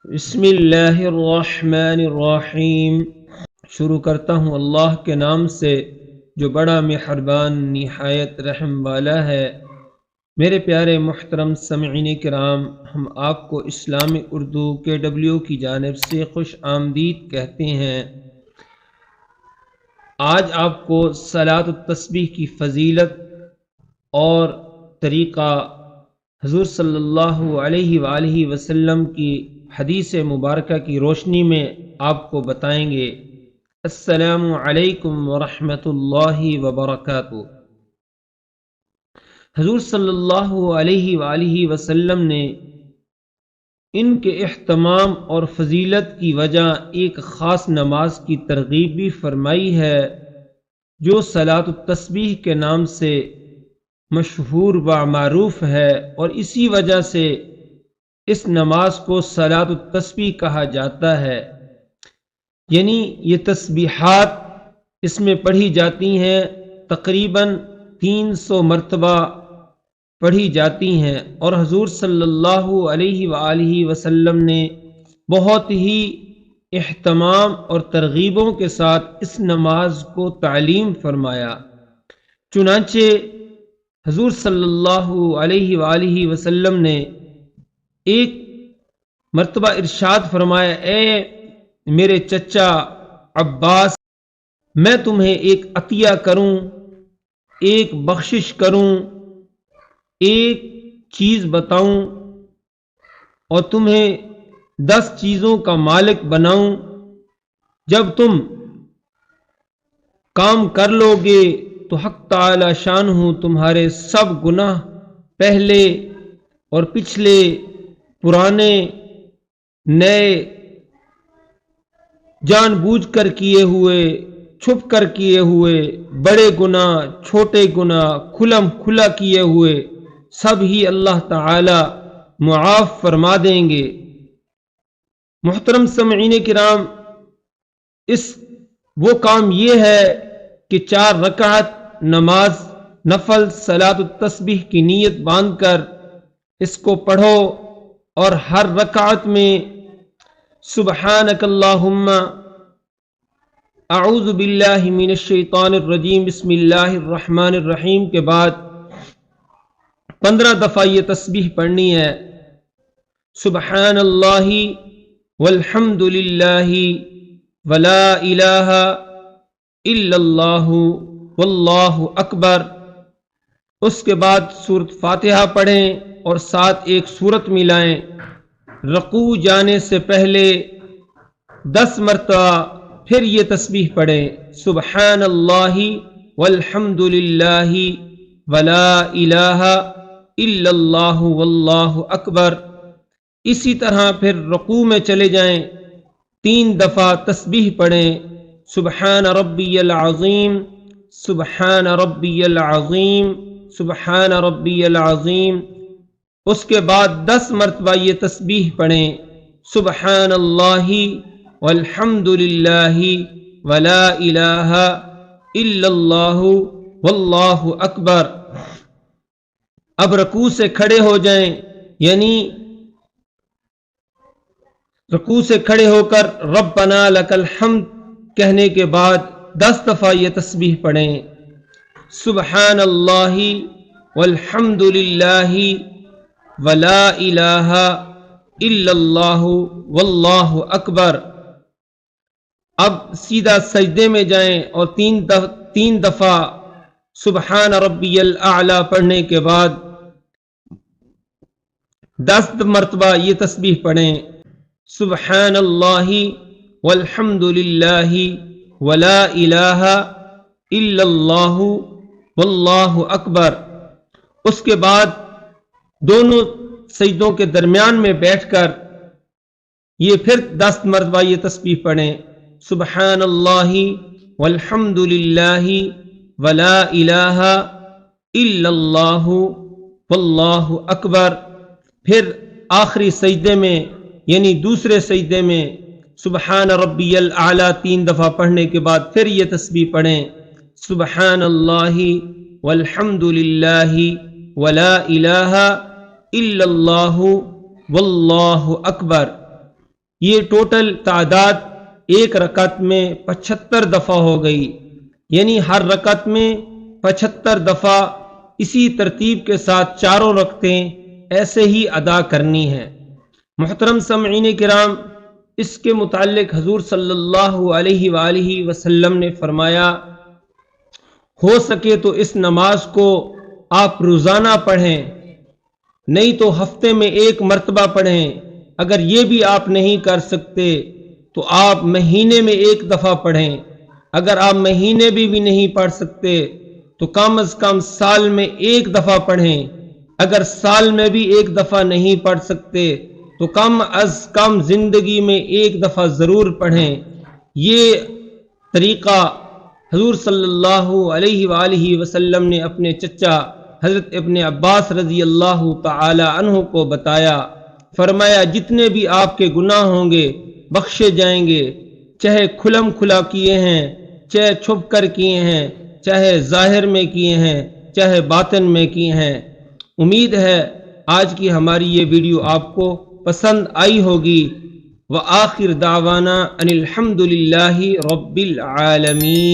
بسم اللہ الرحمن الرحیم۔ شروع کرتا ہوں اللہ کے نام سے جو بڑا مہربان نہایت رحم والا ہے۔ میرے پیارے محترم سامعین کرام، ہم آپ کو اسلامک اردو KW کی جانب سے خوش آمدید کہتے ہیں۔ آج آپ کو صلاۃ التسبیح کی فضیلت اور طریقہ حضور صلی اللہ علیہ وآلہ وسلم کی حدیث مبارکہ کی روشنی میں آپ کو بتائیں گے۔ السلام علیکم ورحمۃ اللہ وبرکاتہ۔ حضور صلی اللہ علیہ وآلہ وسلم نے ان کے اہتمام اور فضیلت کی وجہ ایک خاص نماز کی ترغیب بھی فرمائی ہے جو صلاۃ التسبیح کے نام سے مشہور و معروف ہے، اور اسی وجہ سے اس نماز کو صلاۃ التسبیح کہا جاتا ہے۔ یعنی یہ تسبیحات اس میں پڑھی جاتی ہیں، تقریباً 300 مرتبہ پڑھی جاتی ہیں، اور حضور صلی اللہ علیہ وآلہ وسلم نے بہت ہی اہتمام اور ترغیبوں کے ساتھ اس نماز کو تعلیم فرمایا۔ چنانچہ حضور صلی اللہ علیہ وآلہ وسلم نے ایک مرتبہ ارشاد فرمایا، اے میرے چچا عباس، میں تمہیں ایک عطیہ کروں، ایک بخشش کروں، ایک چیز بتاؤں اور تمہیں 10 چیزوں کا مالک بناؤں۔ جب تم کام کر لو گے تو حق تعالی شانہ تمہارے سب گناہ، پہلے اور پچھلے، پرانے نئے، جان بوجھ کر کیے ہوئے، چھپ کر کیے ہوئے، بڑے گناہ، چھوٹے گناہ، کھلم کھلا کیے ہوئے، سب ہی اللہ تعالی معاف فرما دیں گے۔ محترم سامعین کرام، وہ کام یہ ہے کہ 4 رکعت نماز نفل صلاۃ التسبیح کی نیت باندھ کر اس کو پڑھو، اور ہر رکعت میں سبحانک اللہم، اعوذ باللہ من الشیطان الرجیم، بسم اللہ الرحمن الرحیم کے بعد 15 دفعہ یہ تسبیح پڑھنی ہے۔ سبحان اللہ والحمد للہ ولا الہ الا اللہ واللہ اکبر۔ اس کے بعد سورۃ فاتحہ پڑھیں اور ساتھ ایک سورت ملائیں۔ رکوع جانے سے پہلے 10 مرتبہ پھر یہ تسبیح پڑھیں، سبحان اللہ والحمد للہ ولا الہ الا اللہ واللہ اکبر۔ اسی طرح پھر رکوع میں چلے جائیں، 3 دفعہ تسبیح پڑھیں، سبحان ربی العظیم، سبحان ربی العظیم، سبحان ربی العظیم۔ اس کے بعد 10 مرتبہ یہ تسبیح پڑھیں، سبحان اللہ والحمد للہ ولا الہ الا اللہ واللہ اکبر۔ اب رکوع سے کھڑے ہو جائیں، یعنی رکوع سے کھڑے ہو کر ربنا لک الحمد کہنے کے بعد 10 دفعہ یہ تسبیح پڑھیں، سبحان اللہ والحمد للہ ولا الہ الا اللہ واللہ اکبر۔ اب سیدھا سجدے میں جائیں اور 3 دفعہ سبحان ربی الاعلی پڑھنے کے بعد 10 مرتبہ یہ تسبیح پڑھیں، سبحان اللہ والحمد للہ ولا الہ الا اللہ واللہ اکبر۔ اس کے بعد دونوں سجدوں کے درمیان میں بیٹھ کر یہ پھر 10 مرتبہ یہ تسبیح پڑھیں، سبحان اللہ والحمد للہ ولا الہ الا اللہ واللہ اکبر۔ پھر آخری سجدے میں یعنی دوسرے سجدے میں سبحان ربی الاعلی 3 دفعہ پڑھنے کے بعد پھر یہ تسبیح پڑھیں، سبحان اللہ والحمد للہ ولا الہ الا اللہ واللہ اکبر۔ یہ ٹوٹل تعداد ایک رکعت میں 75 دفعہ ہو گئی، یعنی ہر رکعت میں 75 دفعہ اسی ترتیب کے ساتھ چاروں رکعتیں ایسے ہی ادا کرنی ہیں۔ محترم سامعین کرام، اس کے متعلق حضور صلی اللہ علیہ وآلہ وسلم نے فرمایا، ہو سکے تو اس نماز کو آپ روزانہ پڑھیں، نہیں تو ہفتے میں ایک مرتبہ پڑھیں۔ اگر یہ بھی آپ نہیں کر سکتے تو آپ مہینے میں ایک دفعہ پڑھیں۔ اگر آپ مہینے بھی نہیں پڑھ سکتے تو کم از کم سال میں ایک دفعہ پڑھیں۔ اگر سال میں بھی ایک دفعہ نہیں پڑھ سکتے تو کم از کم زندگی میں ایک دفعہ ضرور پڑھیں۔ یہ طریقہ حضور صلی اللہ علیہ وآلہ وسلم نے اپنے چچا حضرت ابن عباس رضی اللہ تعالی عنہ کو بتایا۔ فرمایا، جتنے بھی آپ کے گناہ ہوں گے بخشے جائیں گے، چاہے کھلم کھلا کیے ہیں، چاہے چھپ کر کیے ہیں، چاہے ظاہر میں کیے ہیں، چاہے باطن میں کیے ہیں۔ امید ہے آج کی ہماری یہ ویڈیو آپ کو پسند آئی ہوگی۔ وآخر دعوانا ان الحمد للہ رب العالمین۔